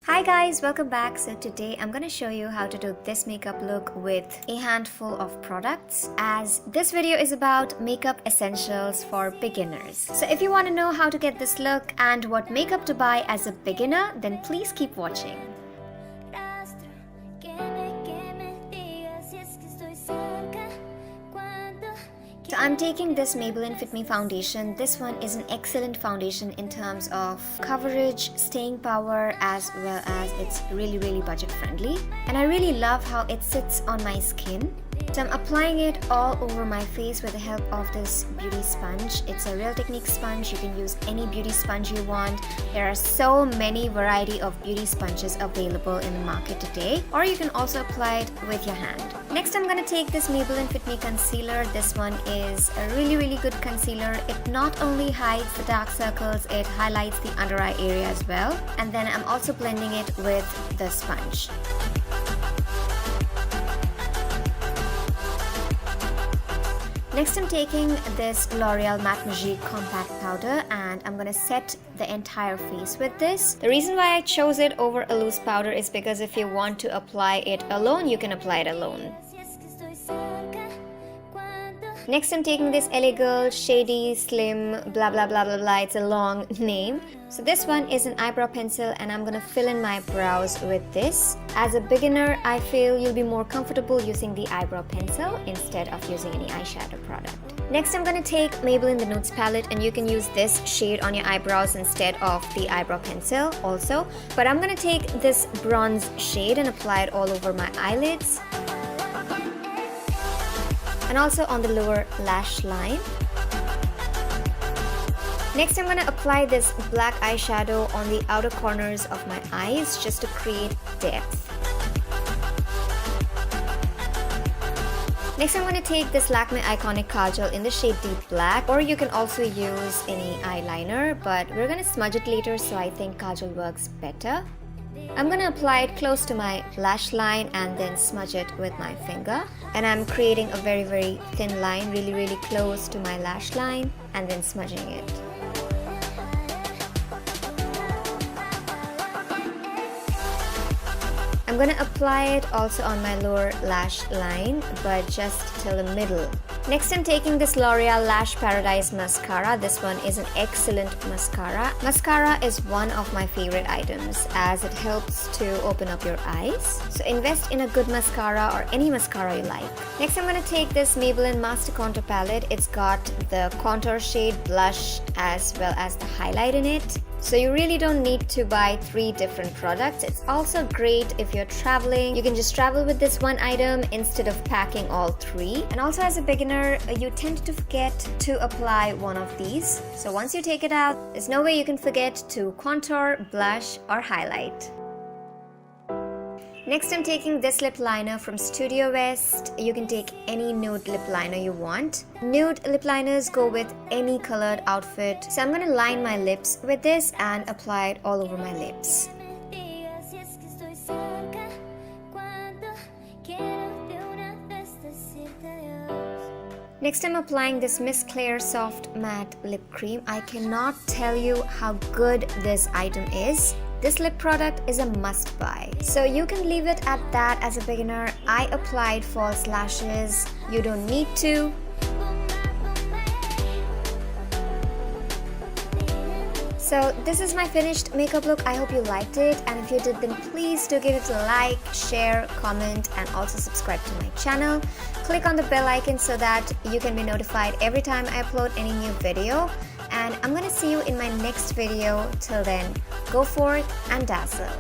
Hi guys, welcome back. So today I'm gonna show you how to do this makeup look with a handful of products, as this video is about makeup essentials for beginners. So if you want to know how to get this look and what makeup to buy as a beginner, then please keep watching. So I'm taking this Maybelline Fit Me foundation. This one is an excellent foundation in terms of coverage, staying power, as well as it's really budget friendly. And I really love how it sits on my skin. So I'm applying it all over my face with the help of this beauty sponge. It's a Real Technique sponge. You can use any beauty sponge you want. There are so many variety of beauty sponges available in the market today, or you can also apply it with your hand. Next, I'm going to take this Maybelline Fit Me concealer. This one is a really good concealer. It not only hides the dark circles, it highlights the under eye area as well. And then I'm also blending it with the sponge. Next, I'm taking this L'Oreal Matte Magique Compact Powder and I'm gonna set the entire face with this. The reason why I chose it over a loose powder is because if you want to apply it alone, you can apply it alone. Next, I'm taking this LA Girl Shady Slim blah blah blah blah blah. It's a long name. So this one is an eyebrow pencil and I'm gonna fill in my brows with this. As a beginner, I feel you'll be more comfortable using the eyebrow pencil instead of using any eyeshadow product. Next, I'm gonna take Maybelline the Nudes palette, and you can use this shade on your eyebrows instead of the eyebrow pencil also. But I'm gonna take this bronze shade and apply it all over my eyelids and also on the lower lash line. Next, I'm going to apply this black eyeshadow on the outer corners of my eyes just to create depth. Next, I'm going to take this Lakme Iconic Kajal in the shade Deep Black, or you can also use any eyeliner, but we're going to smudge it later, so I think Kajal works better. I'm going to apply it close to my lash line and then smudge it with my finger. And I'm creating a very thin line, really close to my lash line, and then smudging it. I'm going to apply it also on my lower lash line, but just till the middle. Next, I'm taking this L'Oreal Lash Paradise Mascara. This one is an excellent mascara. Mascara is one of my favorite items as it helps to open up your eyes. So invest in a good mascara or any mascara you like. Next, I'm going to take this Maybelline Master Contour Palette. It's got the contour shade, blush, as well as the highlight in it. So you really don't need to buy 3 different products. It's also great if you're traveling. You can just travel with this one item instead of packing all 3. And also as a beginner, you tend to forget to apply one of these. So once you take it out, there's no way you can forget to contour, blush, or highlight. Next, I'm taking this lip liner from Studio West. You can take any nude lip liner you want. Nude lip liners go with any colored outfit. So I'm going to line my lips with this and apply it all over my lips. Next, I'm applying this Miss Claire Soft Matte Lip Cream. I cannot tell you how good this item is. This lip product is a must buy. So you can leave it at that as a beginner. I applied false lashes. You don't need to. So this is my finished makeup look. I hope you liked it, and if you did, then please do give it a like, share, comment, and also subscribe to my channel. Click on the bell icon so that you can be notified every time I upload any new video. And I'm gonna see you in my next video. Till then, go forth and dazzle.